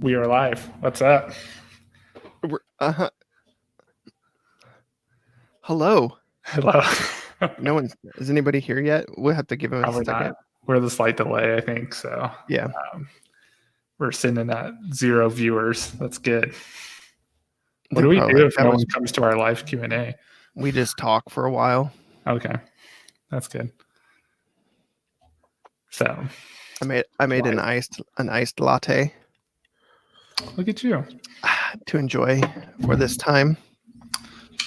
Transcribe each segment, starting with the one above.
We are live. What's up? Hello. Hello. No one is anybody here yet? We'll have to give him a Probably second. not. We're the slight delay, I think. So Yeah. We're sitting at 0 viewers. That's good. What They're do we probably do like, if no one comes to our live Q&A? We just talk for a while. Okay, that's good. So I made an iced latte look at you. to enjoy for this time.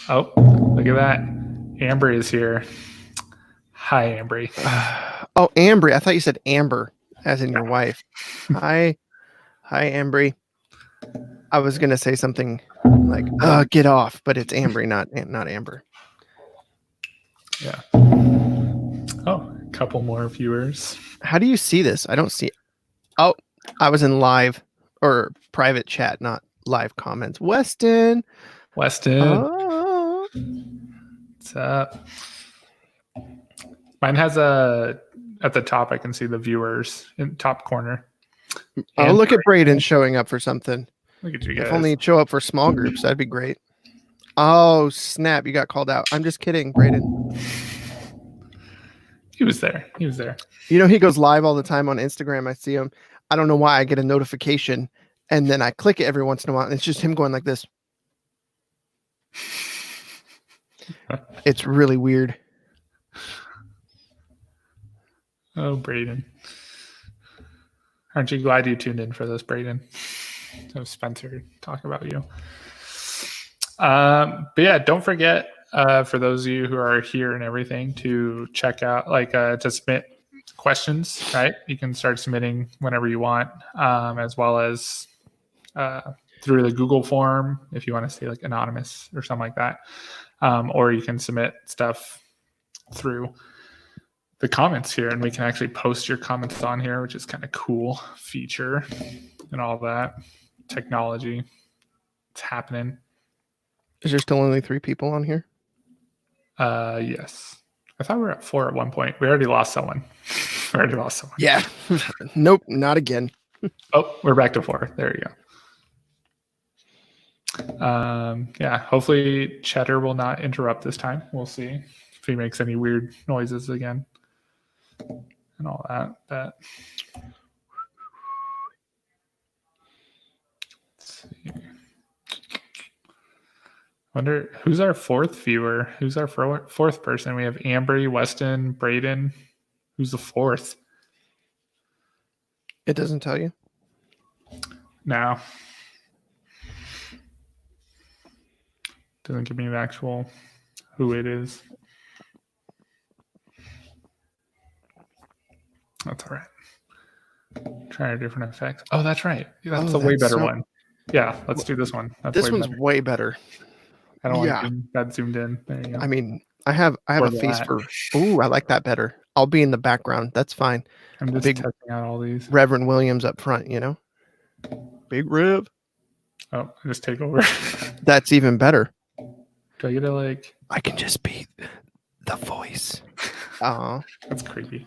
Oh, look at that. Amber is here. Hi, Ambry. Oh, Ambry. I thought you said Amber, as in your wife. Hi, Ambry. I was gonna say something like "get off," but it's Ambry, not Amber. Yeah. Oh, a couple more viewers. How do you see this? I don't see. Oh, I was in live or private chat, not live comments. Weston. Oh. What's up? Mine has at the top, I can see the viewers in top corner. Oh, look at Braden showing up for something. Look at you guys. If only he'd show up for small groups, that'd be great. Oh, snap. You got called out. I'm just kidding, Braden. He was there. You know, he goes live all the time on Instagram. I see him. I don't know why I get a notification and then I click it every once in a while. And it's just him going like this. It's really weird. Oh, Braden. Aren't you glad you tuned in for this, Braden? So Spencer talk about you. But yeah, don't forget, for those of you who are here and everything, to check out, to submit questions, right? You can start submitting whenever you want, as well as through the Google form if you want to stay like anonymous or something like that. Or you can submit stuff through the comments here, and we can actually post your comments on here, which is kind of cool feature and all that technology. It's happening. Is there still only 3 people on here? Yes. I thought we were at 4 at one point. We already lost someone. Yeah. Nope, not again. Oh, we're back to 4. There you go. Yeah, hopefully Cheddar will not interrupt this time. We'll see if he makes any weird noises again and all that. Let's see. Wonder who's our 4th viewer? Who's our 4th person? We have Ambry, Weston, Braden. Who's the 4th? It doesn't tell you? No. Doesn't give me the actual who it is. That's all right. Try a different effect. Oh, that's right. That's a way better one. Yeah, let's do this one. This one's way better. I don't like that zoomed in. There you go. I mean, I have a face for. Ooh, I like that better. I'll be in the background. That's fine. I'm just testing out all these. Reverend Williams up front, you know. Big Rev. Oh, I just take over. That's even better. Do I get to like? I can just be the voice. That's creepy.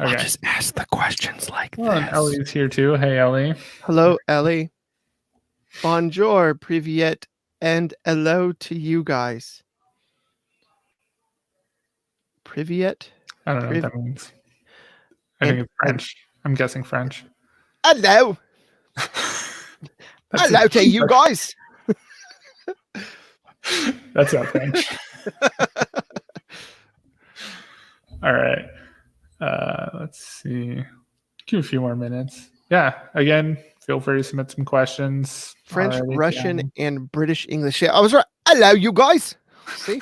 Okay. I'll just ask the questions like this. And Ellie's here too. Hey, Ellie. Hello, Ellie. Bonjour, privyet, and hello to you guys. Privyet? I don't know what that means. I think it's French. I'm guessing French. Hello. Hello to you guys. That's not French. All right. Let's see. Give a few more minutes. Yeah. Again, feel free to submit some questions. French, Russian, and British English. Yeah, I was right. Hello, you guys. See?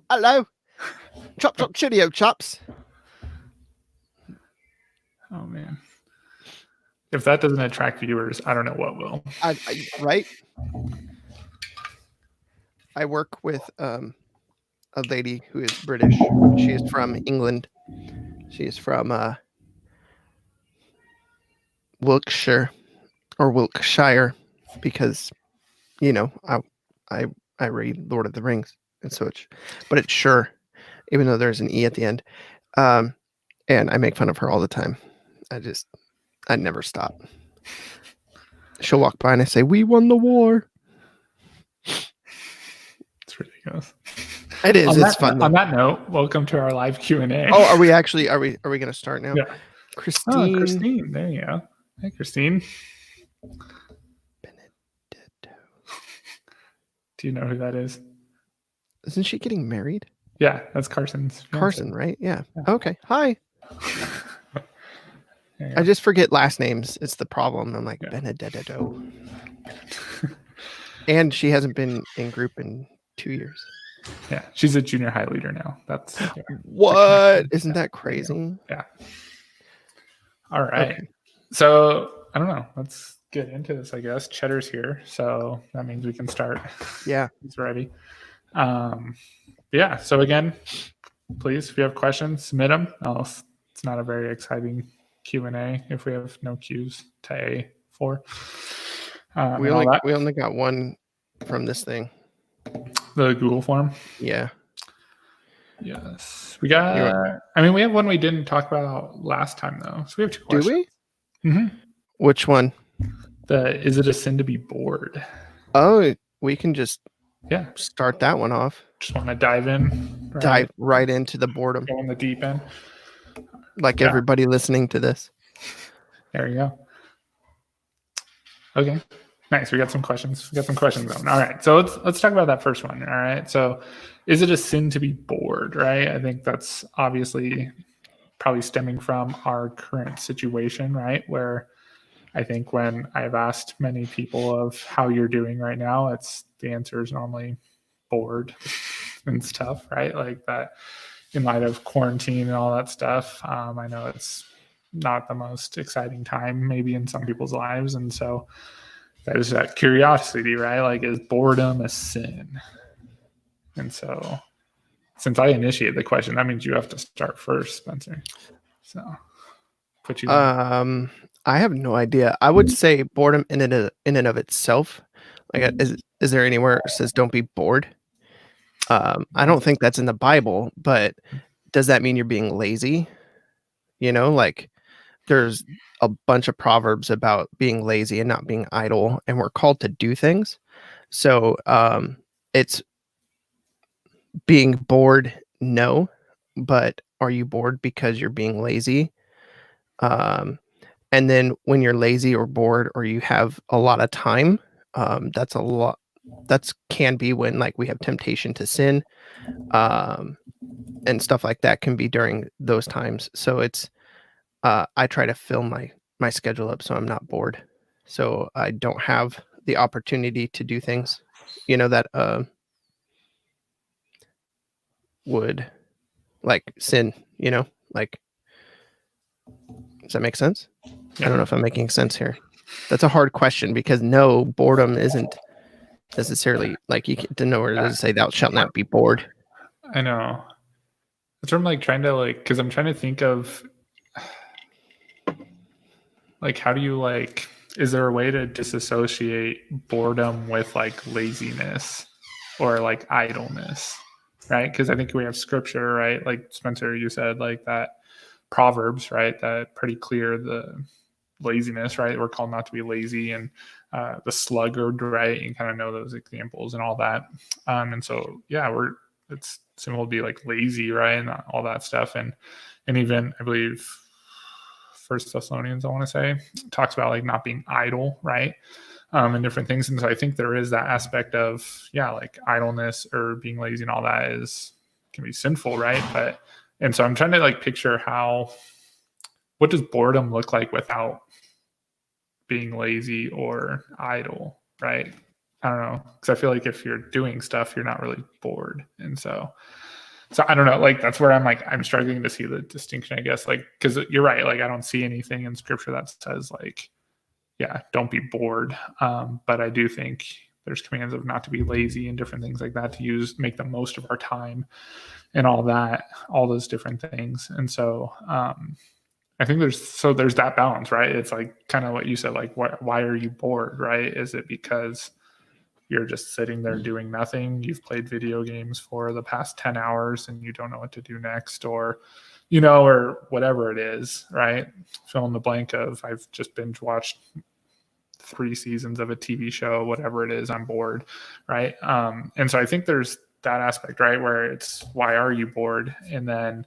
Hello. Chop, chop, cheerio, chops. Oh, man. If that doesn't attract viewers, I don't know what will. Right? I work with a lady who is British. She is from England. She is from Wiltshire because, you know, I read Lord of the Rings and such, but it's sure, even though there's an E at the end. And I make fun of her all the time. I never stop. She'll walk by and I say, "We won the war." It's ridiculous. It is. It's fun though. On that note, welcome to our live Q&A. Oh, are we going to start now? Yeah. Christine. Oh, Christine. There you go. Hey, Christine. Benedetto. Do you know who that is? Isn't she getting married? Yeah, that's Carson's fiance. Carson, right? Yeah. Okay. Hi. Yeah. I just forget last names. It's the problem. I'm like, Yeah. Benedetto. And she hasn't been in group in 2 years. Yeah, she's a junior high leader now. That's What? Isn't that crazy? Yeah. All right. Okay. So I don't know. Let's get into this, I guess. Cheddar's here, so that means we can start. Yeah. He's ready. Yeah. So again, please, if you have questions, submit them. Else, it's not a very exciting Q&A if we have no Q's to A for. We only got one from this thing. The Google form. Yeah. Yes. We got. I mean, we have one we didn't talk about last time though. So we have 2 questions. Do we? Mm-hmm. Which one? Is it a sin to be bored? Oh, we can just Yeah. start that one off. Just want to dive in. Right? Dive right into the boredom. Go in the deep end. Like Yeah. everybody listening to this. There you go. Okay. Nice. We got some questions. On. All right. So let's talk about that first one. All right. So is it a sin to be bored? Right. I think that's obviously probably stemming from our current situation, right? Where I think when I've asked many people of how you're doing right now, the answer is normally bored and stuff, right? Like that in light of quarantine and all that stuff. I know it's not the most exciting time maybe in some people's lives. And so that is that curiosity, right? Like, is boredom a sin? And so since I initiated the question, that means you have to start first, Spencer. So put you I have no idea. I would say boredom in and of itself. Like, is there anywhere it says don't be bored? I don't think that's in the Bible, but does that mean you're being lazy? You know, like there's a bunch of proverbs about being lazy and not being idle, and we're called to do things. So it's being bored, no, but are you bored because you're being lazy? And then when you're lazy or bored or you have a lot of time, that's a lot. That's can be when like we have temptation to sin, and stuff like that can be during those times. So it's I try to fill my schedule up so I'm not bored, so I don't have the opportunity to do things, you know, that would like sin, you know, like, does that make sense? Yeah. I don't know if I'm making sense here. That's a hard question because no, boredom isn't necessarily like you can know where does it say thou shalt not be bored. I know. That's what I'm like trying to like, because I'm trying to think of like, how do you like, is there a way to disassociate boredom with like laziness or like idleness, right? Because I think we have scripture, right? Like Spencer, you said like that Proverbs, right? That pretty clear the laziness, right? We're called not to be lazy, and the sluggard, right? You kind of know those examples and all that. And so, yeah, it's simple to be like lazy, right? And all that stuff. And even I believe First Thessalonians, I want to say, talks about like not being idle, right? And different things. And so I think there is that aspect of, yeah, like idleness or being lazy and all that can be sinful, right? And so I'm trying to like picture what does boredom look like without being lazy or idle, right? I don't know, because I feel like if you're doing stuff, you're not really bored. And so I don't know, like that's where I'm struggling to see the distinction, I guess, like, because you're right, like I don't see anything in scripture that says like, yeah, don't be bored. But I do think there's commands of not to be lazy and different things like that, to make the most of our time and all those different things. And so I think there's that balance, right? It's like kind of what you said, like why are you bored, right? Is it because you're just sitting there doing nothing? You've played video games for the past 10 hours and you don't know what to do next, or or whatever it is, right? Fill in the blank of I've just binge watched 3 seasons of a TV show, whatever it is, I'm bored, right? And so I think there's that aspect, right, where it's why are you bored, and then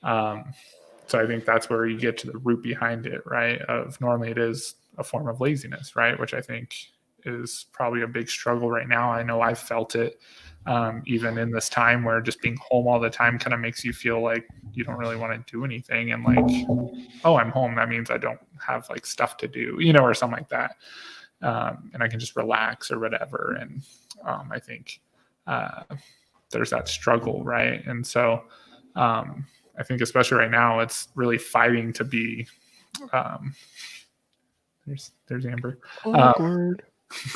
so I think that's where you get to the root behind it, right? Of normally it is a form of laziness, right? Which I think is probably a big struggle right now. I know I've felt it even in this time where just being home all the time kind of makes you feel like you don't really want to do anything. And like, oh, I'm home. That means I don't have like stuff to do, or something like that. And I can just relax or whatever. And I think there's that struggle, right? And so I think especially right now, it's really fighting to be. There's Amber. Awkward.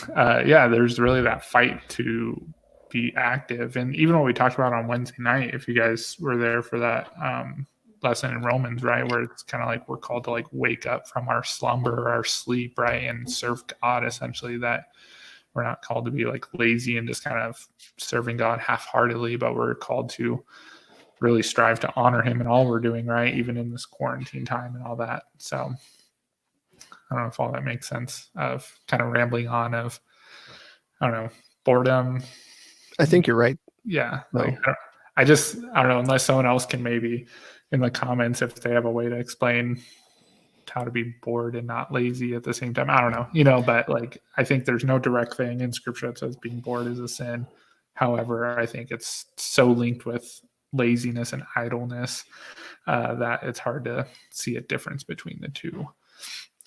Yeah, there's really that fight to be active, and even what we talked about on Wednesday night, if you guys were there for that lesson in Romans, right, where it's kind of like we're called to like wake up from our slumber, our sleep, right, and serve God. Essentially, that we're not called to be like lazy and just kind of serving God half-heartedly, but we're called to really strive to honor Him in all we're doing, right, even in this quarantine time and all that. So I don't know if all that makes sense of kind of rambling on of, I don't know, boredom. I think you're right. Yeah. No. Like, I don't know, unless someone else can maybe in the comments, if they have a way to explain how to be bored and not lazy at the same time. I don't know, but like, I think there's no direct thing in scripture that says being bored is a sin. However, I think it's so linked with laziness and idleness that it's hard to see a difference between the two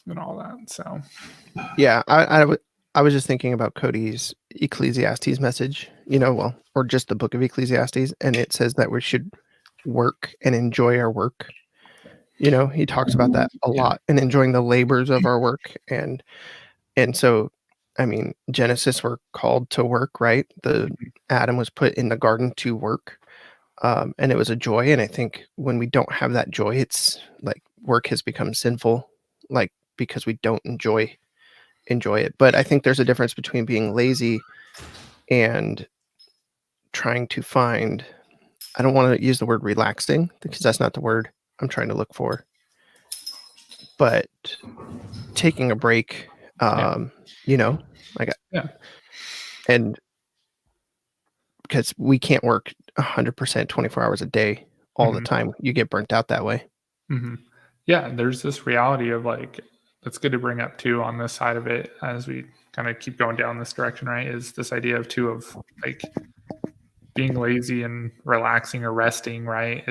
and all that. So yeah, I was just thinking about Cody's Ecclesiastes message, or just the book of Ecclesiastes, and it says that we should work and enjoy our work. He talks about that a lot, and enjoying the labors of our work, and so, I mean, Genesis, we're called to work, right? Adam was put in the garden to work, and it was a joy. And I think when we don't have that joy, it's like work has become sinful, like because we don't enjoy it. But I think there's a difference between being lazy and trying to find, I don't want to use the word relaxing because that's not the word I'm trying to look for, but taking a break, and because we can't work 100% 24 hours a day all the time. You get burnt out that way. Mm-hmm. Yeah, there's this reality of like, that's good to bring up too on this side of it as we kind of keep going down this direction, right? Is this idea of like being lazy and relaxing or resting, right?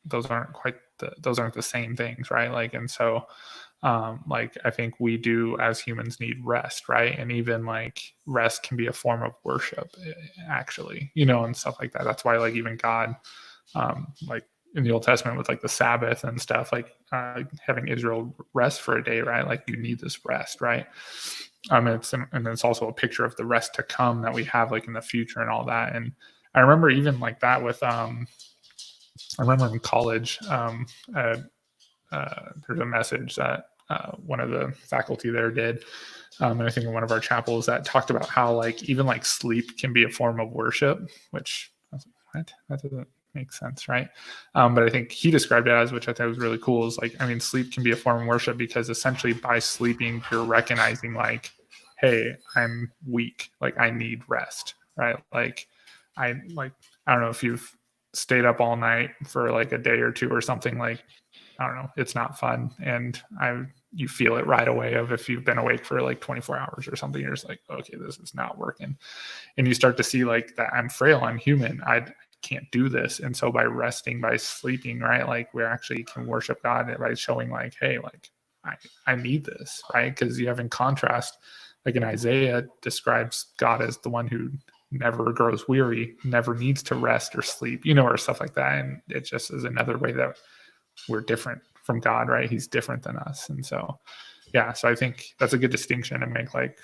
Those aren't the same things, right? Like, and so like I think we do as humans need rest, right? And even like rest can be a form of worship, actually, and stuff like that. That's why like even God, like in the Old Testament with like the Sabbath and stuff, like having Israel rest for a day, right? Like you need this rest, right? And it's also a picture of the rest to come that we have like in the future and all that. And I remember even like that with I remember in college there's a message that one of the faculty there did, and I think in one of our chapels that talked about how like even like sleep can be a form of worship, which what? That doesn't make sense, right? But I think he described it as, which I thought was really cool, is like, I mean, sleep can be a form of worship because essentially by sleeping, you're recognizing like, hey, I'm weak, like I need rest, right? Like I don't know if you've stayed up all night for like a day or two or something, like, I don't know, it's not fun. And you feel it right away of if you've been awake for like 24 hours or something, you're just like, okay, this is not working. And you start to see like that I'm frail, I'm human, I can't do this. And so by resting, by sleeping, right, like we actually can worship God by showing like, hey, like I need this, right? Because you have in contrast, like in Isaiah describes God as the one who never grows weary, never needs to rest or sleep, or stuff like that. And it just is another way that we're different from God, right? He's different than us. And so, yeah, so I think that's a good distinction to make. Like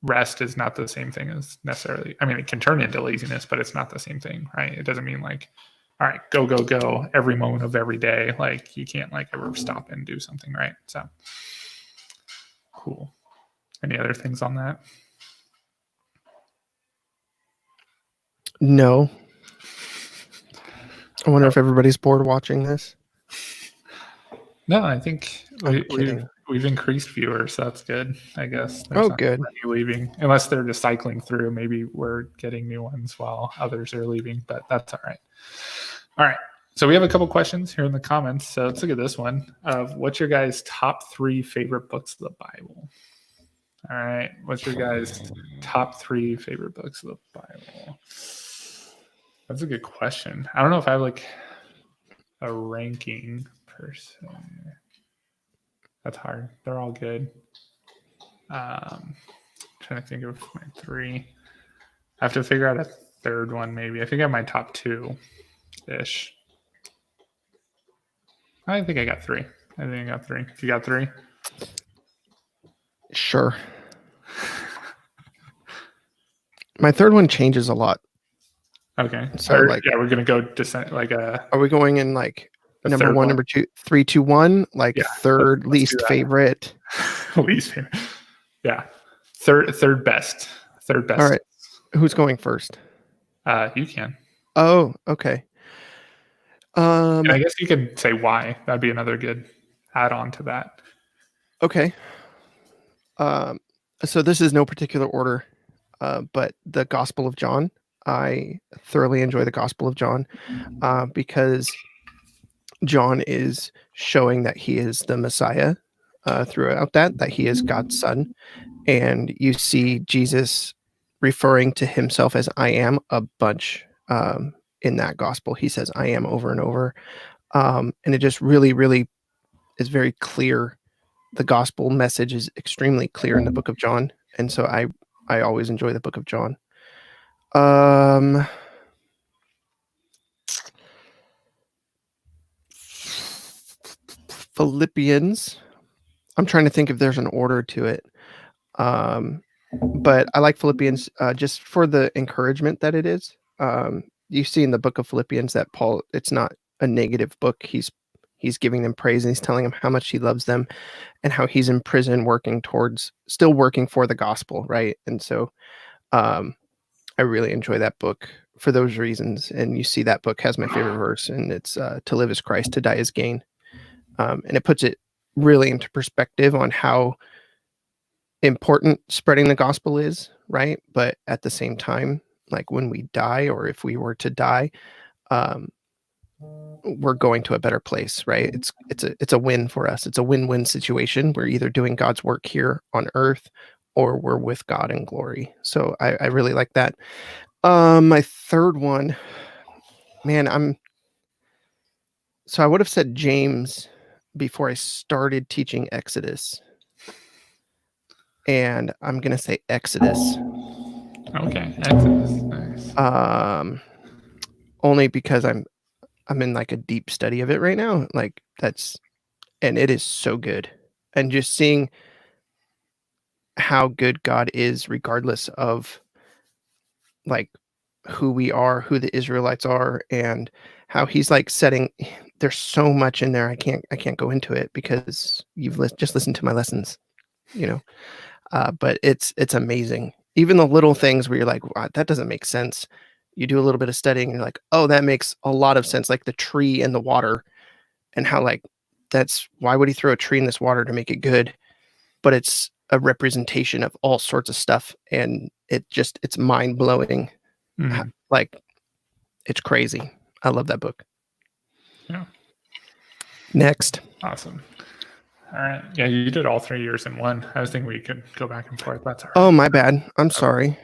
rest is not the same thing as necessarily, I mean, it can turn into laziness, but it's not the same thing, right? It doesn't mean like, all right, go every moment of every day. Like you can't like ever stop and do something, right? So cool. Any other things on that? No. I wonder if everybody's bored watching this. No, I think we've increased viewers, so that's good. I guess Oh, there's not good. many leaving, unless they're just cycling through. Maybe we're getting new ones while others are leaving, but that's all right. All right. So we have a couple questions here in the comments. So let's look at this one. What's your guys' top 3 favorite books of the Bible? All right. What's your guys' top 3 favorite books of the Bible? That's a good question. I don't know if I have like a ranking per se. That's hard. They're all good. Trying to think of my 3. I have to figure out a third one maybe. I think I have my top 2 ish. I think I got 3. I think I got 3. If you got 3. Sure. My third one changes a lot. Okay. So, like, yeah, we're gonna go descent like a. Are we going in like number third 1, number 2, 3, 2, 1? Like Yeah, third let's do least that. favorite. Least favorite. Yeah. Third best. Third best. All right. Who's going first? You can. Oh, okay. And I guess you could say why. That'd be another good add-on to that. Okay. So this is no particular order, but the Gospel of John. I thoroughly enjoy the Gospel of John because John is showing that he is the Messiah throughout that he is God's son. And you see Jesus referring to himself as I am a bunch in that gospel. He says I am over and over. And it just really, really is very clear. The gospel message is extremely clear in the book of John. And so I always enjoy the book of John. Philippians. I'm trying to think if there's an order to it. But I like Philippians just for the encouragement that it is. You see in the book of Philippians that Paul, it's not a negative book. He's giving them praise and he's telling them how much he loves them and how he's in prison still working for the gospel, right? And so I really enjoy that book for those reasons. And you see that book has my favorite verse, and it's to live as Christ, to die as gain. And it puts it really into perspective on how important spreading the gospel is, right? But at the same time, like when we die, or if we were to die, we're going to a better place, right? It's a win for us. It's a win-win situation. We're either doing God's work here on earth or we're with God in glory. So I really like that. My third one, man, I would have said James before I started teaching Exodus. And I'm going to say Exodus. Okay. Exodus. Nice. Only because I'm in like a deep study of it right now. Like and it is so good. And just seeing how good God is, regardless of like who we are, who the Israelites are, and how he's like there's so much in there. I can't go into it because you've just listened to my lessons, but it's amazing. Even the little things where you're like, wow, that doesn't make sense. You do a little bit of studying and you're like, oh, that makes a lot of sense. Like the tree and the water, and how like why would he throw a tree in this water to make it good? But it's a representation of all sorts of stuff, and it's mind blowing. Like it's crazy. I love that book. Yeah. Next. Awesome. All right. Yeah, you did all 3 years in one. I was thinking we could go back and forth. That's all right. Oh, my bad. I'm sorry.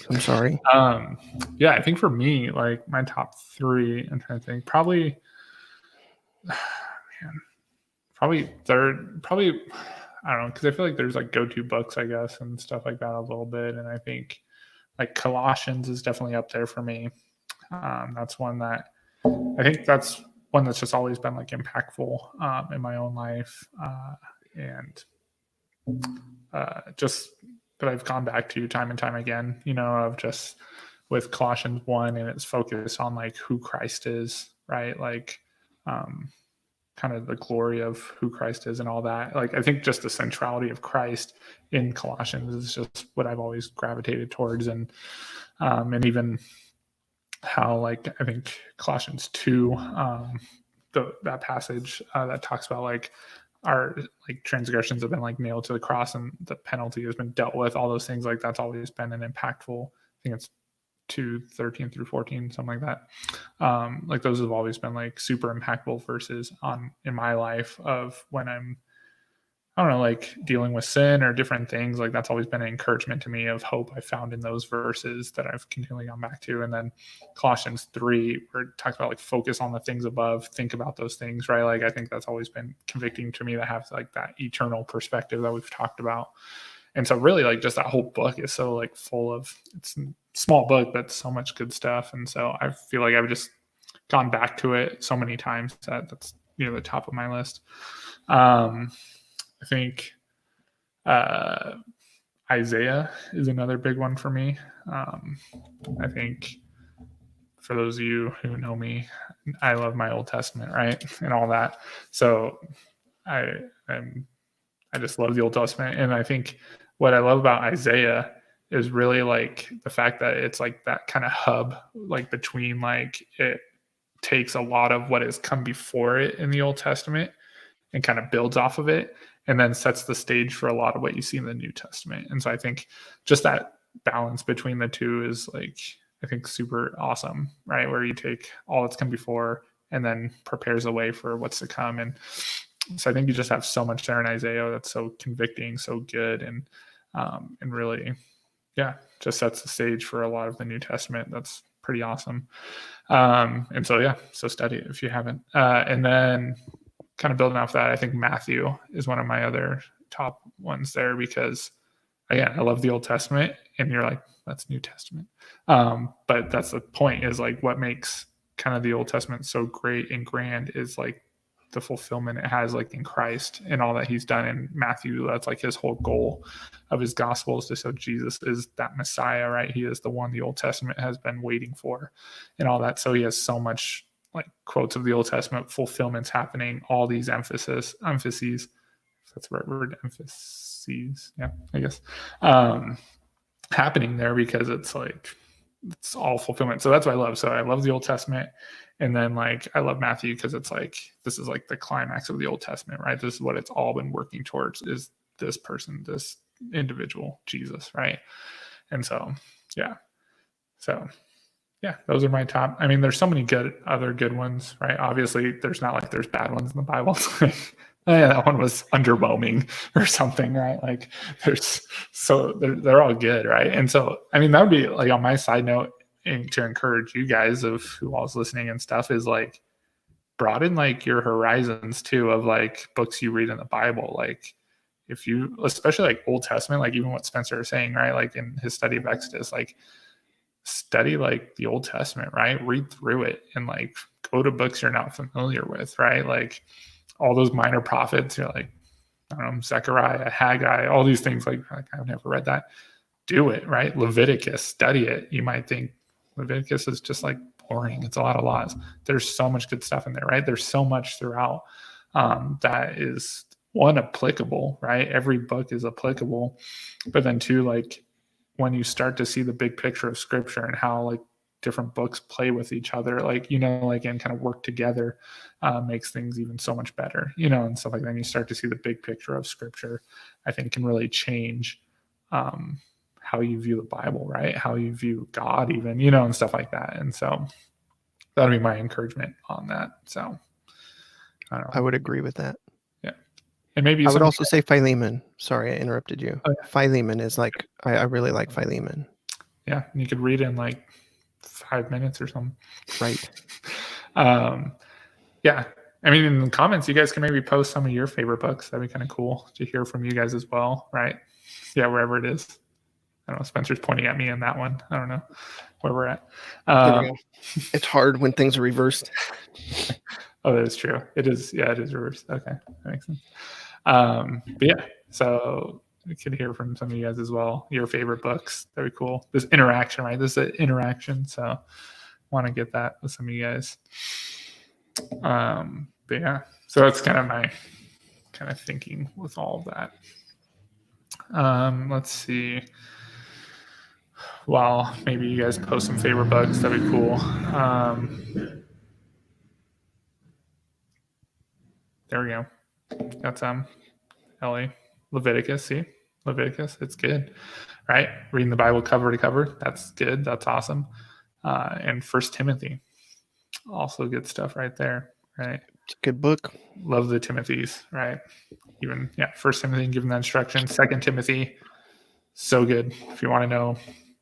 Yeah, I think for me, like my top 3, I'm trying to think, probably third, I don't know, because I feel like there's like go-to books, I guess, and stuff like that a little bit. And I think like Colossians is definitely up there for me. That's one that I think that's one that's just always been like impactful in my own life, and just that I've gone back to time and time again. Of just with Colossians 1 and its focus on like who Christ is, right? Like kind of the glory of who Christ is and all that. Like I think just the centrality of Christ in Colossians is just what I've always gravitated towards, and even how like I think Colossians 2, that passage that talks about like our like transgressions have been like nailed to the cross and the penalty has been dealt with, all those things, like that's always been an impactful. I think it's 2:13 through 14, something like that. Like those have always been like super impactful verses on in my life of when I'm, I don't know, like dealing with sin or different things. Like that's always been an encouragement to me of hope I found in those verses that I've continually gone back to. And then Colossians 3, where it talks about like focus on the things above, think about those things, right? Like I think that's always been convicting to me to have like that eternal perspective that we've talked about. And so really like just that whole book is so like full of, it's a small book, but so much good stuff. And so I feel like I've just gone back to it so many times that that's, the top of my list. I think Isaiah is another big one for me. I think for those of you who know me, I love my Old Testament, right? And all that. So I just love the Old Testament. And I think what I love about Isaiah is really like the fact that it's like that kind of hub, like between like it takes a lot of what has come before it in the Old Testament and kind of builds off of it and then sets the stage for a lot of what you see in the New Testament. And so I think just that balance between the two is like, I think super awesome, right? Where you take all that's come before and then prepares the way for what's to come. And so I think you just have so much there in Isaiah that's so convicting, so good, and really, yeah, just sets the stage for a lot of the New Testament. That's pretty awesome. And so, yeah, so study it if you haven't. And then kind of building off that, I think Matthew is one of my other top ones there because, again, I love the Old Testament, and you're like, that's New Testament. But that's the point, is like what makes kind of the Old Testament so great and grand is like the fulfillment it has like in Christ and all that he's done in Matthew. That's like his whole goal of his gospel, is to show Jesus is that Messiah, right? He is the one the Old Testament has been waiting for and all that. So he has so much like quotes of the Old Testament fulfillments happening, all these emphases, if that's the right word, emphases, yeah, I guess, happening there because it's like, it's all fulfillment. So that's what I love. So I love the Old Testament. And then like, I love Matthew because it's like, this is like the climax of the Old Testament, right? This is what it's all been working towards, is this person, this individual, Jesus, right? And so, yeah. So yeah, those are my top. I mean, there's so many other good ones, right? Obviously, there's not like there's bad ones in the Bible. Oh, yeah, that one was underwhelming or something, right? Like they're all good, right? And so, I mean, that would be like on my side note, and to encourage you guys of who all's listening and stuff, is like broaden like your horizons too of like books you read in the Bible. Like if you, especially like Old Testament, like even what Spencer is saying, right? Like in his study of Exodus, like study like the Old Testament, right? Read through it and like go to books you're not familiar with, right? Like all those minor prophets, you're like, I don't know, Zechariah, Haggai, all these things, like I've never read that. Do it, right? Leviticus, study it. You might think Leviticus is just like boring. It's a lot of laws. There's so much good stuff in there, right? There's so much throughout that is, one, applicable, right? Every book is applicable. But then two, like when you start to see the big picture of scripture and how like different books play with each other, like, like, and kind of work together, makes things even so much better, and stuff like that. And you start to see the big picture of scripture, I think can really change how you view the Bible, right? How you view God even, and stuff like that. And so that'd be my encouragement on that. So I don't know. I would agree with that. Yeah. And maybe I would also say Philemon. Sorry, I interrupted you. Oh, yeah. Philemon is like, I really like Philemon. Yeah. And you could read in like 5 minutes or something. Right. Yeah. I mean, in the comments, you guys can maybe post some of your favorite books. That'd be kind of cool to hear from you guys as well, right? Yeah, wherever it is. I don't know. Spencer's pointing at me in that one. I don't know where we're at. There we go. It's hard when things are reversed. Oh, that is true. It is. Yeah, it is reversed. Okay, that makes sense. But yeah, so we could hear from some of you guys as well. Your favorite books. That'd be cool. This interaction, right? This is an interaction. So want to get that with some of you guys. But yeah, so that's kind of my kind of thinking with all of that. Let's see. Well, maybe you guys post some favorite books. That'd be cool. There we go. Got some. Ellie. Leviticus, see? Leviticus, it's good. Right? Reading the Bible cover to cover. That's good. That's awesome. And First Timothy. Also good stuff right there. Right. It's a good book. Love the Timothys, right? Even First Timothy giving that instruction. Second Timothy, so good. If you want to know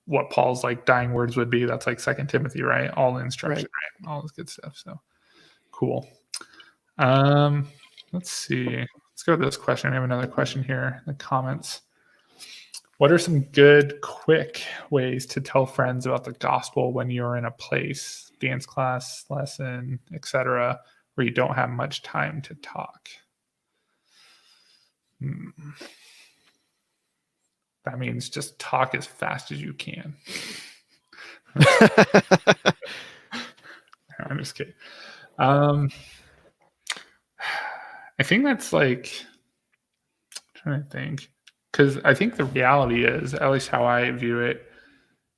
what Paul's like dying words would be, that's like Second Timothy, right? All the instruction, right? All this good stuff. So cool. Let's see. Let's go to this question. I have another question here in the comments. What are some good, quick ways to tell friends about the gospel when you're in a place, dance class, lesson, etc., where you don't have much time to talk? That means just talk as fast as you can. I'm just kidding. I think that's like, I'm trying to think, because I think the reality is, at least how I view it,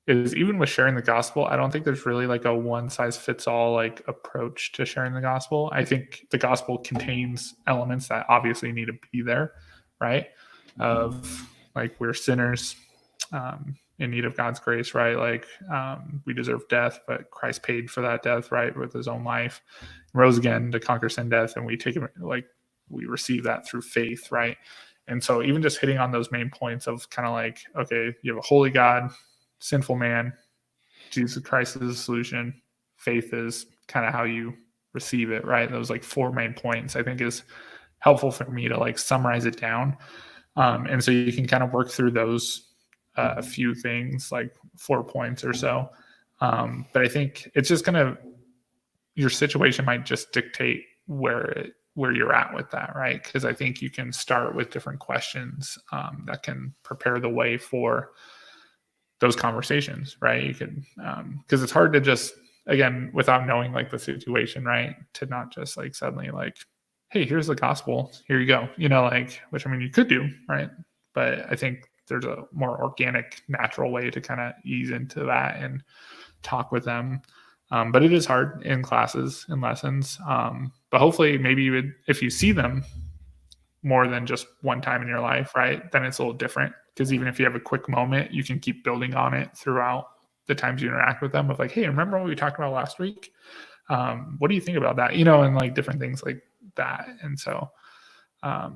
is even with sharing the gospel, I don't think there's really like a one size fits all like approach to sharing the gospel. I think the gospel contains elements that obviously need to be there, right? Of like we're sinners in need of God's grace, right? Like we deserve death, but Christ paid for that death, right, with his own life, rose again to conquer sin, death, and we take it like we receive that through faith, right? And so even just hitting on those main points of kind of like, okay, you have a holy God, sinful man, Jesus Christ is the solution, faith is kind of how you receive it, right? Those like 4 main points I think is helpful for me to like summarize it down. And so you can kind of work through those a few things, like 4 points or so. But I think it's just your situation might just dictate where you're at with that, right? Because I think you can start with different questions that can prepare the way for those conversations, right? You can, because it's hard to just, again, without knowing like the situation, right? To not just like suddenly like, hey, here's the gospel, here you go, like, which I mean, you could do, right? But I think there's a more organic, natural way to kind of ease into that and talk with them. But it is hard in classes and lessons. But hopefully, maybe if you see them more than just one time in your life, right, then it's a little different. Because even if you have a quick moment, you can keep building on it throughout the times you interact with them. Of like, hey, remember what we talked about last week? What do you think about that? And like different things like that. And so, I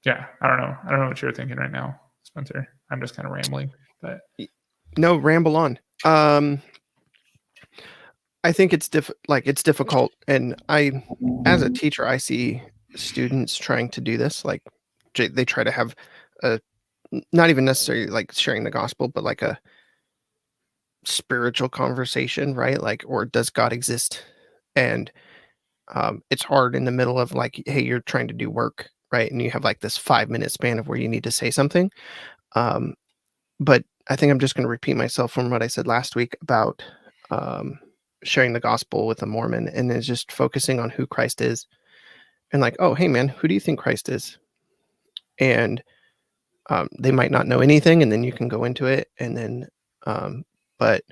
don't know. I don't know what you're thinking right now, Spencer. I'm just kind of rambling, but no, ramble on. I think it's difficult, and as a teacher, I see students trying to do this. Like they try to have a, not even necessarily like sharing the gospel, but like a spiritual conversation, right? Like, or does God exist? And it's hard in the middle of like, hey, you're trying to do work, right? And you have like this 5-minute span of where you need to say something. But I think I'm just going to repeat myself from what I said last week about sharing the gospel with a Mormon, and is just focusing on who Christ is, and like, oh, hey man, who do you think Christ is? And they might not know anything, and then you can go into it, and then but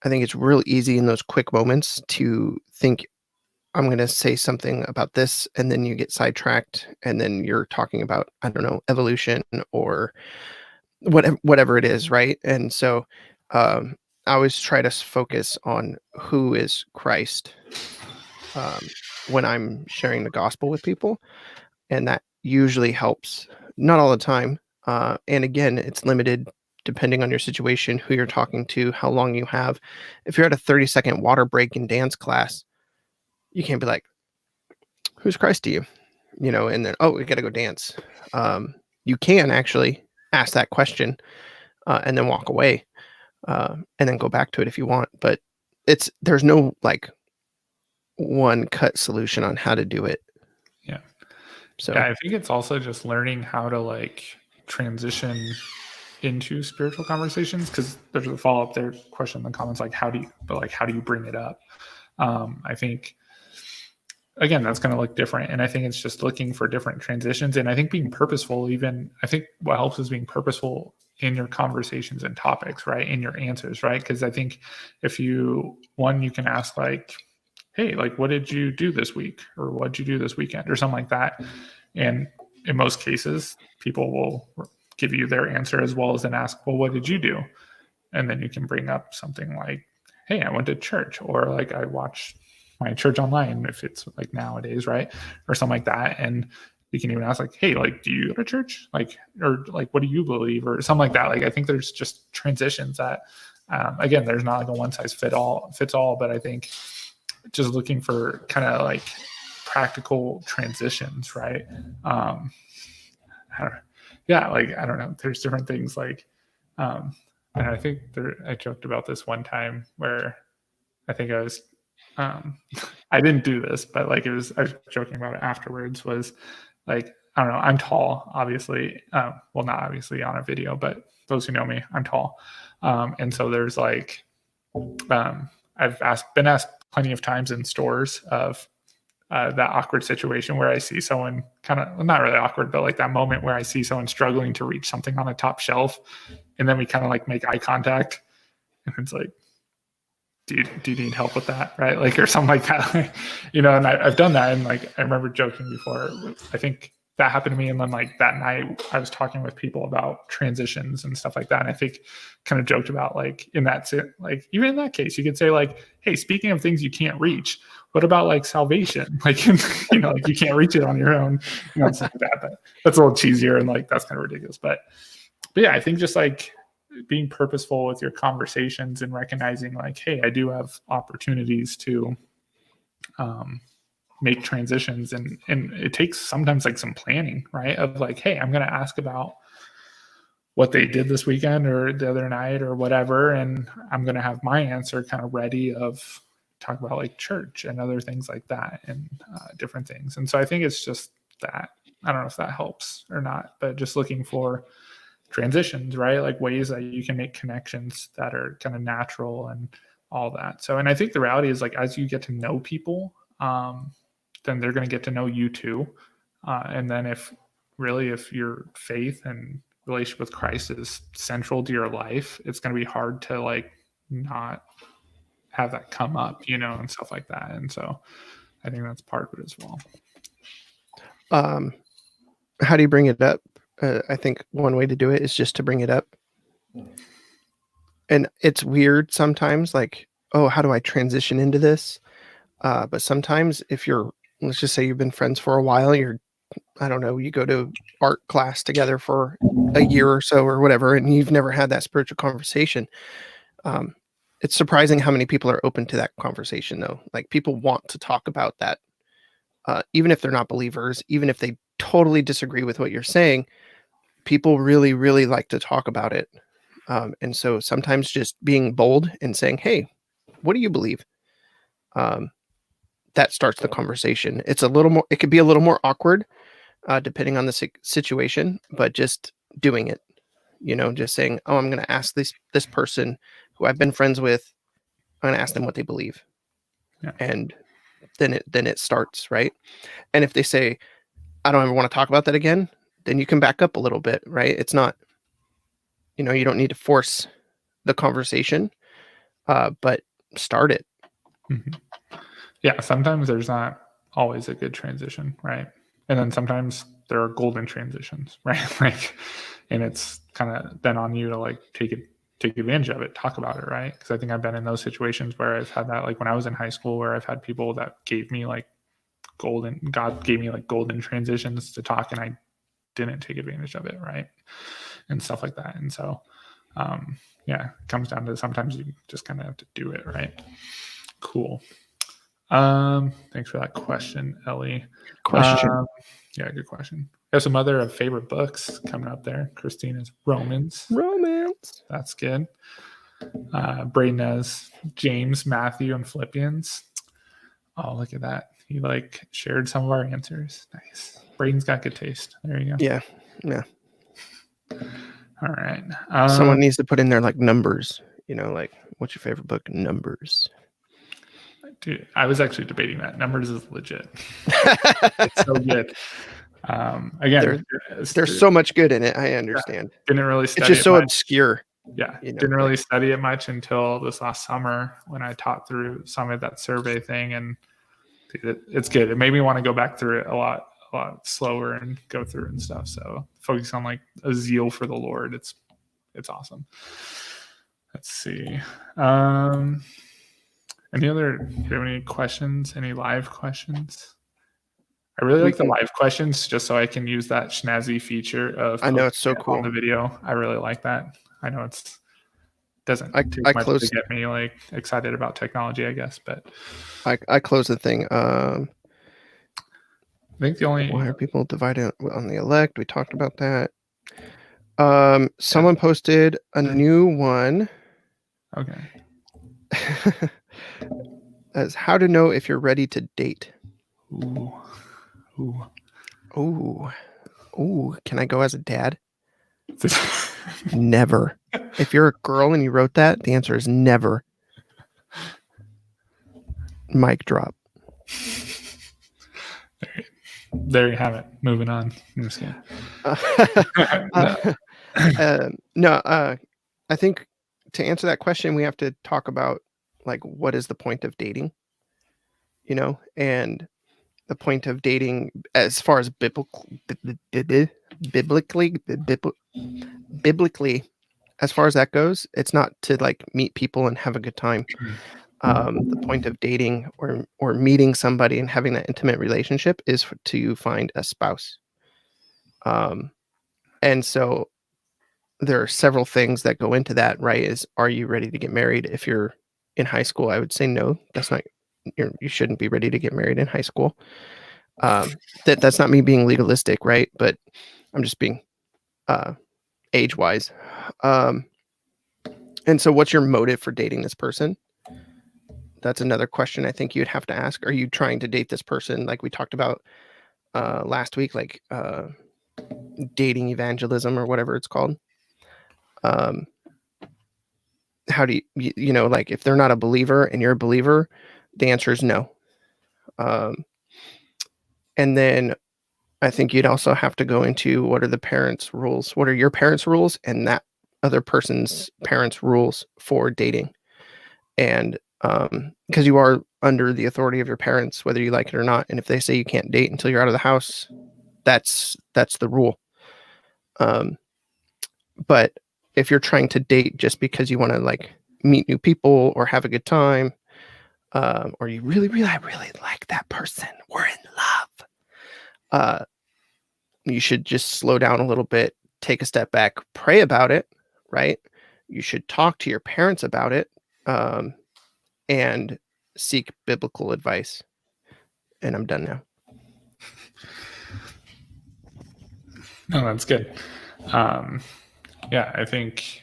I think it's real easy in those quick moments to think I'm going to say something about this, and then you get sidetracked, and then you're talking about, I don't know, evolution or whatever it is, right? And so I always try to focus on who is Christ when I'm sharing the gospel with people, and that usually helps. Not all the time, and again, it's limited depending on your situation, who you're talking to, how long you have. If you're at a 30-second water break in dance class, you can't be like, "Who's Christ to you?" And then, "Oh, we got to go dance." You can actually ask that question and then walk away. And then go back to it if you want, but there's no like one cut solution on how to do it. Yeah. So yeah, I think it's also just learning how to like transition into spiritual conversations, because there's a follow-up there question in the comments, like how do you bring it up? I think again, that's going to look different, and I think it's just looking for different transitions, and I think being purposeful. Even I think what helps is being purposeful in your conversations and topics, right? In your answers, right? Because I think if you can ask like, hey, like what did you do this week, or what did you do this weekend, or something like that, And in most cases, people will give you their answer as well as then ask, well, what did you do? And then you can bring up something like, hey, I went to church, or like I watched my church online, if it's like nowadays, right? Or something like that. And you can even ask like, hey, like, do you go to church? Like, or like, what do you believe? Or something like that. Like, I think there's just transitions that, again, there's not like a one size fits all, but I think just looking for kind of like practical transitions, right? Yeah, like, I don't know. There's different things like, and I think I joked about this one time where I think I was, I didn't do this, but like I was joking about it afterwards, was like, I don't know, I'm tall, obviously. Well, not obviously on a video, but those who know me, I'm tall. And so there's like, I've been asked plenty of times in stores of that awkward situation where I see someone kind of, not really awkward, but like that moment where I see someone struggling to reach something on a top shelf. And then we kind of like make eye contact. And it's like, do you need help with that? Right. Like, or something like that, you know, and I've done that. And like, I remember joking before, I think that happened to me. And then like that night I was talking with people about transitions and stuff like that. And I think kind of joked about like like even in that case, you could say like, hey, speaking of things you can't reach, what about like salvation? Like, you know, like you can't reach it on your own, you know, something like that. But that's a little cheesier and like, that's kind of ridiculous. But yeah, I think just like being purposeful with your conversations and recognizing like, hey, I do have opportunities to make transitions, and it takes sometimes like some planning, right? Of like, hey, I'm going to ask about what they did this weekend or the other night or whatever, and I'm going to have my answer kind of ready of talk about like church and other things like that, and different things. And so I think it's just that. I don't know if that helps or not, but just looking for transitions, right? Like ways that you can make connections that are kind of natural and all that. So, and I think the reality is like, as you get to know people, then they're going to get to know you too. And then if your faith and relationship with Christ is central to your life, it's going to be hard to like not have that come up, you know, and stuff like that. And so I think that's part of it as well. How do you bring it up? I think one way to do it is just to bring it up. And it's weird sometimes, like, oh, how do I transition into this? But sometimes if let's just say you've been friends for a while, I don't know, you go to art class together for a year or so or whatever, and you've never had that spiritual conversation. It's surprising how many people are open to that conversation though. Like people want to talk about that. Even if they're not believers, even if they totally disagree with what you're saying, people really, really like to talk about it. And so sometimes just being bold and saying, hey, what do you believe? That starts the conversation. It could be a little more awkward, depending on the situation, but just doing it, you know, just saying, oh, I'm going to ask this person who I've been friends with, I'm going to ask them what they believe. Yeah. And then it starts, right? And if they say, I don't ever want to talk about that again, then you can back up a little bit, right? It's not, you know, you don't need to force the conversation, but start it. Mm-hmm. Yeah, sometimes there's not always a good transition, right? And then sometimes there are golden transitions, right? Like, and it's kind of then on you to like take advantage of it, talk about it, right? Because I think I've been in those situations where I've had that, like when I was in high school, where I've had people that gave me like God gave me like golden transitions to talk, and I didn't take advantage of it, right? And stuff like that. And so, yeah, it comes down to sometimes you just kind of have to do it, right? Cool. Thanks for that question, Ellie. Yeah, good question. We have some other favorite books coming up there. Christina's Romans. That's good. Braden has James, Matthew, and Philippians. Oh, look at that. He like shared some of our answers. Nice. Braden's got good taste. There you go. Yeah. All right. Someone needs to put in there like numbers, you know, like what's your favorite book? Numbers. Dude, I was actually debating that. Numbers is legit. It's so good. Again, there's so much good in it. I understand. Didn't really study it's just it so much. Obscure. Yeah. You know, didn't really study it much until this last summer when I taught through some of that survey thing, and it's good. It made me want to go back through it a lot a lot slower and go through and stuff. So focus on like a zeal for the Lord. It's awesome. Let's see. Do you have any questions? Any live questions? I really like the live questions just so I can use that snazzy feature of I know it's so on cool. the video. I really like that. I know it's doesn't take much to get me like excited about technology, I guess, but I close the thing. I think the only why are people divided on the elect? We talked about that. Someone posted a new one. Okay. As how to know if you're ready to date. Ooh. Ooh. Ooh. Ooh. Can I go as a dad? Never. If you're a girl and you wrote that, the answer is never. Mic drop. There you have it. Moving on. I'm just kidding. I think to answer that question, we have to talk about like what is the point of dating, and the point of dating as far as biblically, as far as that goes, it's not to like meet people and have a good time. The point of dating or meeting somebody and having that intimate relationship is to find a spouse. And so there are several things that go into that, right? Are you ready to get married? If you're in high school, I would say no, that's not, you shouldn't be ready to get married in high school. That's not me being legalistic, right? But I'm just being age wise. And so what's your motive for dating this person? That's another question I think you'd have to ask. Are you trying to date this person like we talked about last week, like dating evangelism or whatever it's called? How do you know, like if they're not a believer and you're a believer, the answer is no. And then I think you'd also have to go into what are the parents' rules? What are your parents' rules and that other person's parents' rules for dating? And because you are under the authority of your parents, whether you like it or not. And if they say you can't date until you're out of the house, that's the rule. But if you're trying to date just because you want to like meet new people or have a good time, or you really like that person, we're in love, you should just slow down a little bit, take a step back, pray about it, right? You should talk to your parents about it, and seek biblical advice. And I'm done now. No, that's good. Yeah, I think,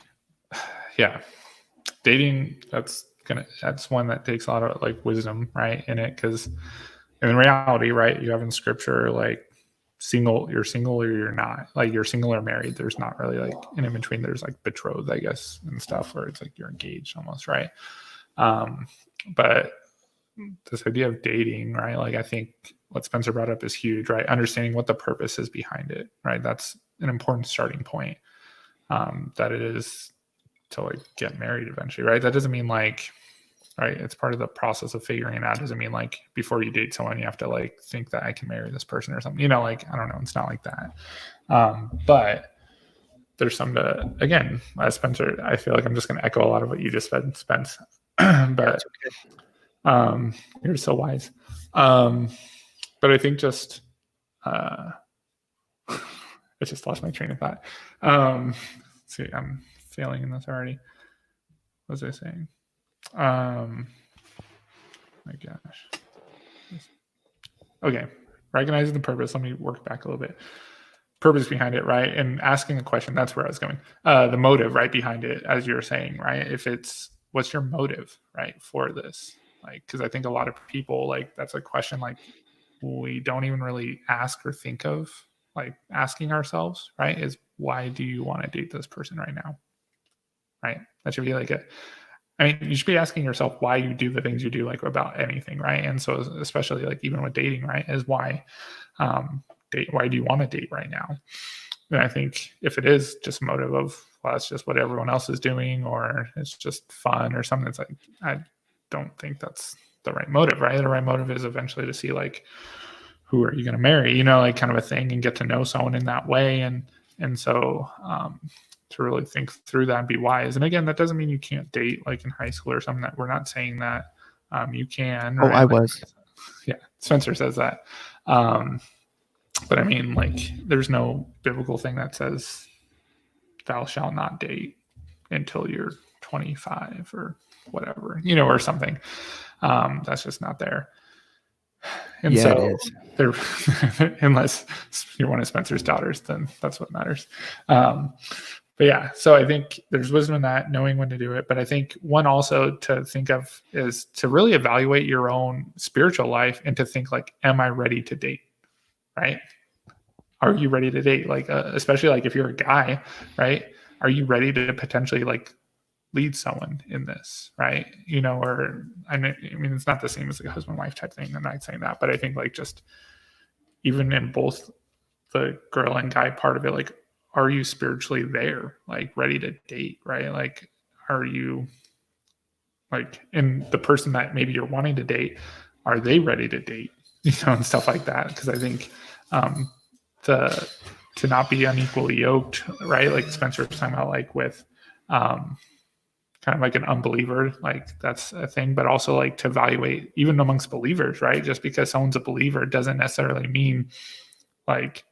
dating, that's one that takes a lot of like wisdom, right, in it, because in reality, right, you have in scripture like you're single or you're not, like you're single or married. There's not really like an in between. There's like betrothed, I guess, and stuff where it's like you're engaged almost, right? But this idea of dating, right, like I think what Spencer brought up is huge, right? Understanding what the purpose is behind it, right? That's an important starting point. That it is to like get married eventually, right? That doesn't mean like, right, it's part of the process of figuring it out. Doesn't mean like before you date someone you have to like think that I can marry this person or something, like I don't know, it's not like that. But there's some to, again, as Spencer, I feel like I'm just going to echo a lot of what you just said, Spence. But you're so wise. But I think just I just lost my train of thought. See, I'm failing in this already. What was I saying? My gosh. Okay. Recognizing the purpose. Let me work back a little bit. Purpose behind it, right? And asking a question. That's where I was going. The motive, right, behind it, as you're saying, right? If it's, what's your motive, right, for this? Like, because I think a lot of people, like, that's a question, like, we don't even really ask or think of, like, asking ourselves, right? Is why do you want to date this person right now? Right? That should be like you should be asking yourself why you do the things you do, like about anything, right? And so, especially like even with dating, right, is why why do you want to date right now? And I think if it is just motive of, well, it's just what everyone else is doing, or it's just fun or something, it's like, I don't think that's the right motive, right? The right motive is eventually to see like, who are you going to marry, you know, like kind of a thing, and get to know someone in that way. And so to really think through that and be wise. And again, that doesn't mean you can't date like in high school or something. That we're not saying that. You can. Oh, right? I Like, was. yeah, Spencer says that. But I mean, like, there's no biblical thing that says thou shalt not date until you're 25 or whatever, you know, or something. That's just not there. And Yeah, it so is. there, unless you're one of Spencer's daughters, then that's what matters. But yeah, so I think there's wisdom in that, knowing when to do it. But I think one also to think of is to really evaluate your own spiritual life and to think like, am I ready to date? Right? Are you ready to date? Like, especially like if you're a guy, right? Are you ready to potentially like lead someone in this, right? You know, or I mean, it's not the same as like a husband-wife type thing. I'm not saying that, but I think like just even in both the girl and guy part of it, like, are you spiritually there, like ready to date, right? Like, are you like, and the person that maybe you're wanting to date, are they ready to date, you know, and stuff like that? Because I think to not be unequally yoked, right? Like Spencer was talking about, like with kind of like an unbeliever, like that's a thing, but also like to evaluate even amongst believers, right? Just because someone's a believer doesn't necessarily mean like,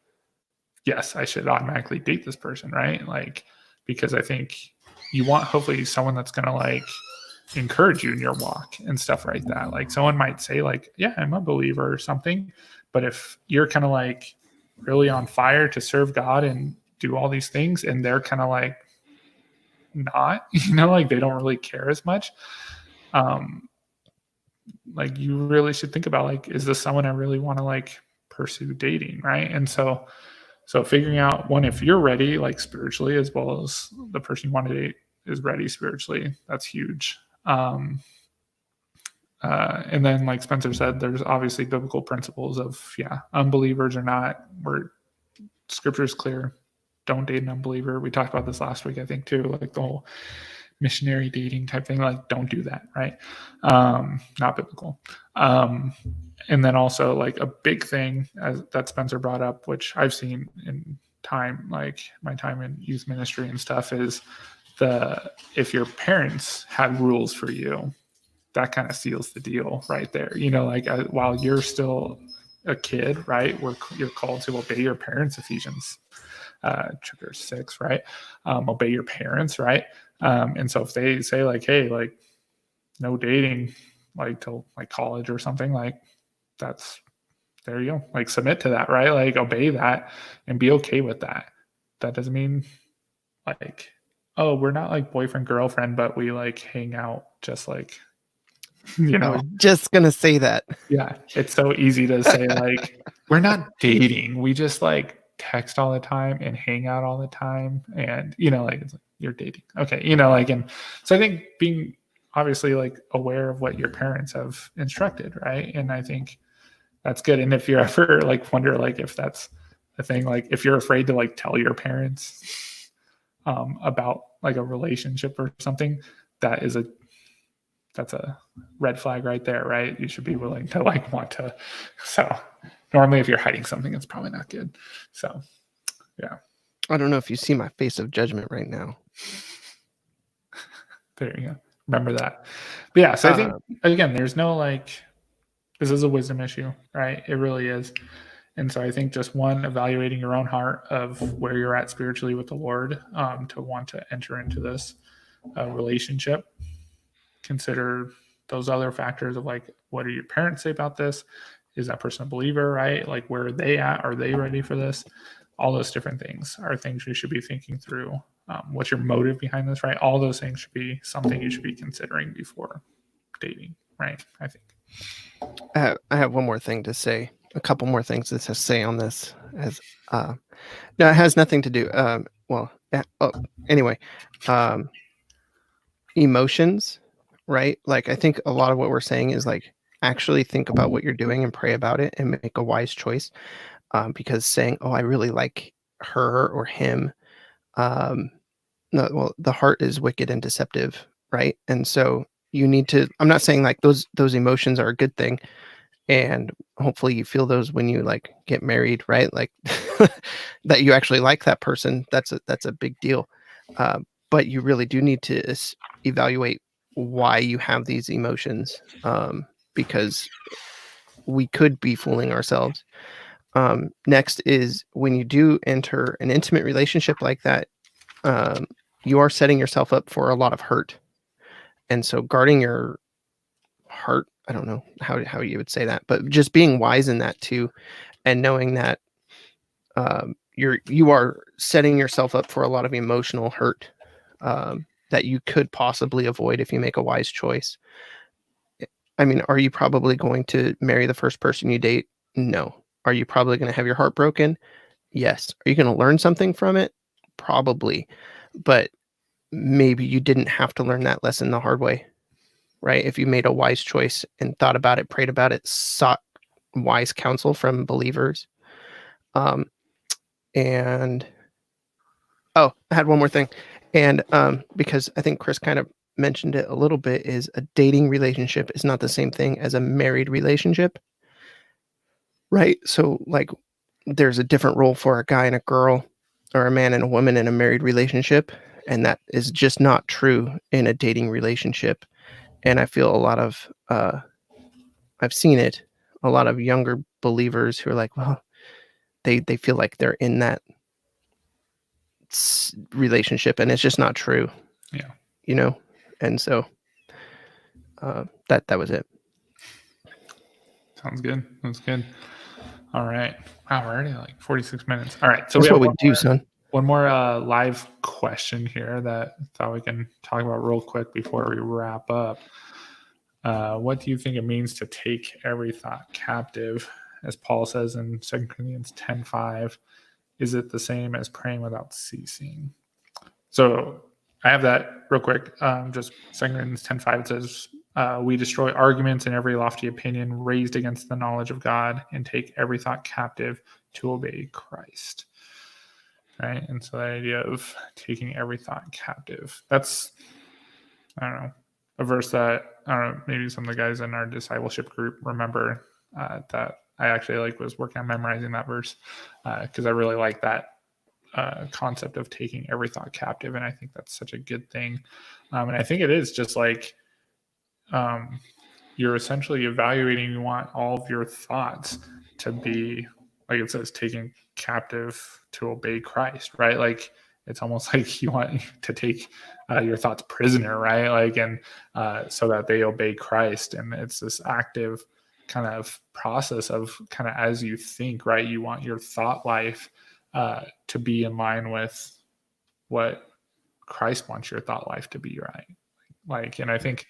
yes, I should automatically date this person, right? Like, because I think you want hopefully someone that's going to like encourage you in your walk and stuff like that. Like someone might say like, yeah, I'm a believer or something, but if you're kind of like really on fire to serve God and do all these things, and they're kind of like not, you know, like they don't really care as much, like you really should think about like, is this someone I really want to like pursue dating, right? And so figuring out one, if you're ready like spiritually, as well as the person you want to date is ready spiritually, that's huge. And then like Spencer said, there's obviously biblical principles of, yeah, unbelievers or not, where scripture is clear, don't date an unbeliever. We talked about this last week, I think, too, like the whole missionary dating type thing, like don't do that, right? Not biblical. And then also like a big thing that Spencer brought up, which I've seen in time, like my time in youth ministry and stuff, is if your parents had rules for you, that kind of seals the deal right there. You know, like while you're still a kid, right, you're called to obey your parents, Ephesians chapter 6, right? Obey your parents, right? And so if they say like, hey, like no dating like till like college or something, like that's, there you go, like submit to that, right? Like obey that and be okay with that. That doesn't mean like, oh, we're not like boyfriend girlfriend, but we like hang out just like, you I know. was just gonna say that. Yeah, it's so easy to say like, we're not dating, we just like text all the time and hang out all the time, and you know, like it's like you're dating, okay, you know, like. And so I think being obviously like aware of what your parents have instructed, right? And I think that's good. And if you're ever like wonder like if that's a thing, like if you're afraid to like tell your parents about like a relationship or something, that's a red flag right there, right? You should be willing to like want to. So normally if you're hiding something, it's probably not good. So yeah. I don't know if you see my face of judgment right now. There you go. Remember that. But yeah, so I think again, there's no like, this is a wisdom issue, right? It really is. And so I think just one, evaluating your own heart of where you're at spiritually with the Lord, to want to enter into this relationship. Consider those other factors of like, what do your parents say about this? Is that person a believer, right? Like, where are they at? Are they ready for this? All those different things are things you should be thinking through. What's your motive behind this, right? All those things should be something you should be considering before dating, right? I think. I have one more thing to say. A couple more things to say on this. As no, it has nothing to do. Anyway, emotions, right? Like I think a lot of what we're saying is like actually think about what you're doing and pray about it and make a wise choice. Because saying, "Oh, I really like her or him," no, well, the heart is wicked and deceptive, right? And so you need to. I'm not saying like those emotions are a good thing. and hopefully you feel those when you like get married, right? Like that you actually like that person. That's a big deal. But you really do need to evaluate why you have these emotions, because we could be fooling ourselves. Next is when you do enter an intimate relationship like that, um, you are setting yourself up for a lot of hurt. And so guarding your heart, I don't know how you would say that, but just being wise in that too, and knowing that you are setting yourself up for a lot of emotional hurt, that you could possibly avoid if you make a wise choice. I mean, are you probably going to marry the first person you date? No. Are you probably going to have your heart broken? Yes. Are you going to learn something from it? Probably. But maybe you didn't have to learn that lesson the hard way, right? If you made a wise choice and thought about it, prayed about it, sought wise counsel from believers. And oh, I had one more thing. And because I think Chris kind of mentioned it a little bit, is a dating relationship is not the same thing as a married relationship. Right? So like there's a different role for a guy and a girl, or a man and a woman in a married relationship, and that is just not true in a dating relationship. And I feel a lot of I've seen it, a lot of younger believers who are like, well, they feel like they're in that relationship, and it's just not true. Yeah. You know? And so that was it. Sounds good. That's good. All right. Wow, we're already like 46 minutes. All right. So That's we have what we do, son. one more live question here that I thought we can talk about real quick before we wrap up. What do you think it means to take every thought captive? As Paul says in 2 Corinthians 10:5, is it the same as praying without ceasing? So I have that real quick. Just 2 Corinthians 10:5, it says, we destroy arguments and every lofty opinion raised against the knowledge of God and take every thought captive to obey Christ. Right? And so the idea of taking every thought captive, that's, I don't know, a verse that, I don't know, maybe some of the guys in our discipleship group remember, that I actually was working on memorizing that verse, because I really like that concept of taking every thought captive, and I think that's such a good thing. And I think it is just like, you're essentially evaluating, you want all of your thoughts to be, like it says, taken captive to obey Christ, right? Like it's almost like you want to take your thoughts prisoner, right? And so that they obey Christ. And it's this active kind of process of kind of as you think, right? You want your thought life to be in line with what Christ wants your thought life to be, right? And I think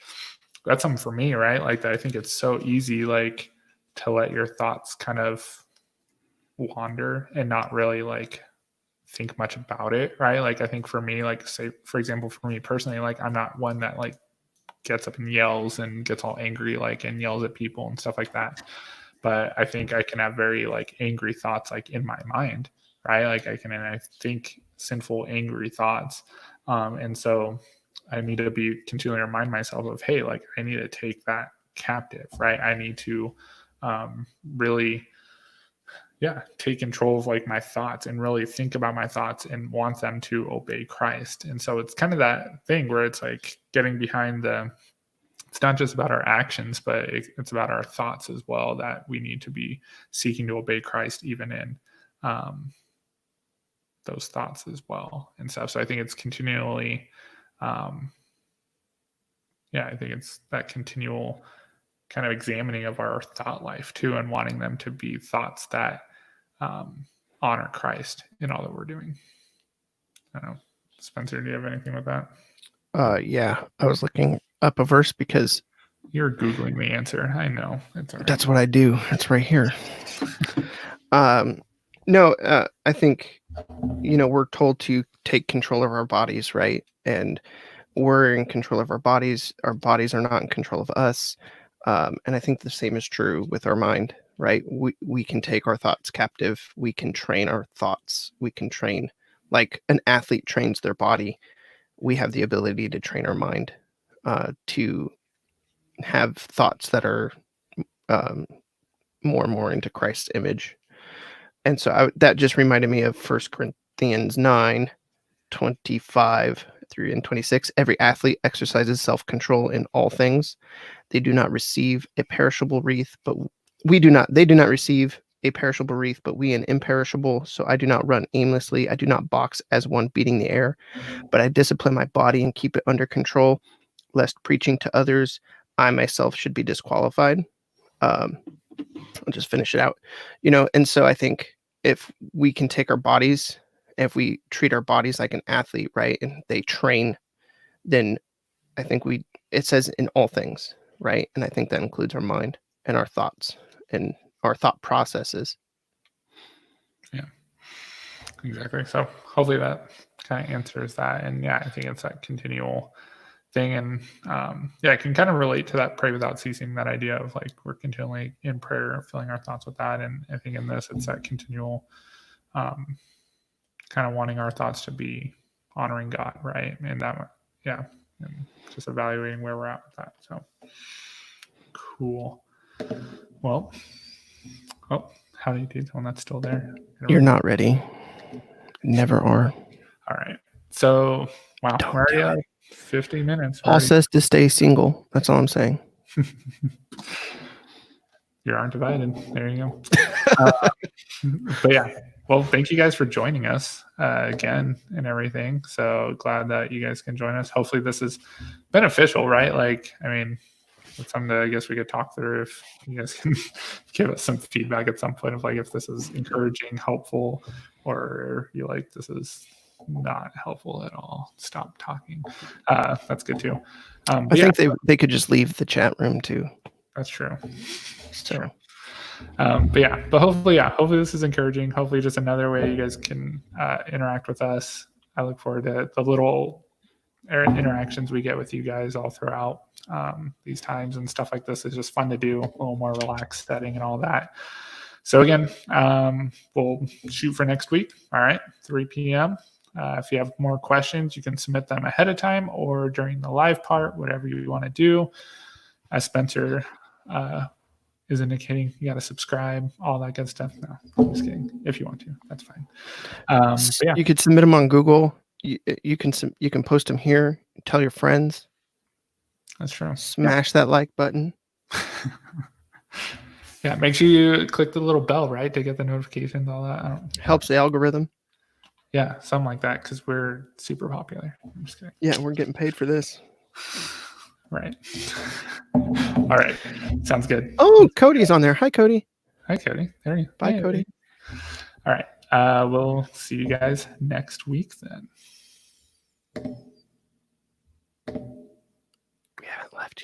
that's something for me, right? I think it's so easy, to let your thoughts kind of wander and not really think much about it, right? I think for me, say for example, for me personally, I'm not one that gets up and yells and gets all angry, and yells at people and stuff like that. But I think I can have very angry thoughts in my mind, right? And I think sinful, angry thoughts. And so I need to be continually remind myself of, hey, I need to take that captive, right? I need to really, take control of my thoughts and really think about my thoughts and want them to obey Christ. And so it's kind of that thing where it's getting behind it's not just about our actions, but it's about our thoughts as well, that we need to be seeking to obey Christ even in those thoughts as well and stuff. So I think it's continually, I think it's that continual kind of examining of our thought life too, and wanting them to be thoughts that honor Christ in all that we're doing. I don't know. Spencer, do you have anything with that? Yeah, I was looking up a verse because you're Googling the answer. I know. It's all right. That's what I do. It's right here. No, I think, we're told to take control of our bodies, right? And we're in control of our bodies. Our bodies are not in control of us. And I think the same is true with our mind, right? We can take our thoughts captive. We can train our thoughts. We can train, like an athlete trains their body. We have the ability to train our mind to have thoughts that are more and more into Christ's image. And so that just reminded me of 1 Corinthians 9:25-26. Every athlete exercises self-control in all things. They do not receive a perishable wreath, but they do not receive a perishable wreath, but we an imperishable. So I do not run aimlessly. I do not box as one beating the air, but I discipline my body and keep it under control, lest preaching to others, I myself should be disqualified. I'll just finish it out, and so I think if we can take our bodies, if we treat our bodies like an athlete, right, and they train, then I think it says in all things, right? And I think that includes our mind and our thoughts and our thought processes. Yeah, exactly. So hopefully that kind of answers that. And yeah, I think it's that continual thing. And I can kind of relate to that pray without ceasing, that idea of like we're continually in prayer, filling our thoughts with that. And I think in this, it's that continual kind of wanting our thoughts to be honoring God, right? And that, and just evaluating where we're at with that. So cool. Well, how do you do when that's still there? You're not ready. Never are. All right. So, wow, we're already at 50 minutes. Paul says to stay single. That's all I'm saying. You're undivided. There you go. But yeah, well, thank you guys for joining us again and everything. So glad that you guys can join us. Hopefully this is beneficial, right? Like, I mean, it's something that I guess we could talk through if you guys can give us some feedback at some point of like if this is encouraging, helpful, or you like this is not helpful at all. Stop talking. That's good too. I think they could just leave the chat room too. That's true. So. True. But hopefully this is encouraging. Hopefully just another way you guys can interact with us. I look forward to the little interactions we get with you guys all throughout these times, and stuff like this is just fun to do, a little more relaxed setting and all that. So again, we'll shoot for next week. All right, 3 p.m. If you have more questions, you can submit them ahead of time or during the live part, whatever you want to do. As Spencer is indicating, you got to subscribe, all that good stuff. No, I'm just kidding. If you want to, that's fine. You could submit them on Google. You can post them here. Tell your friends. That's true. Smash that like button. Yeah, make sure you click the little bell, right, to get the notifications, all that. Helps the algorithm. Yeah, something like that, because we're super popular. I'm just kidding. Yeah, we're getting paid for this. Right. All right. Sounds good. Oh, Cody's on there. Hi, Cody. Hi, Cody. There you go. Bye, Cody. All right. We'll see you guys next week then. We haven't left yet.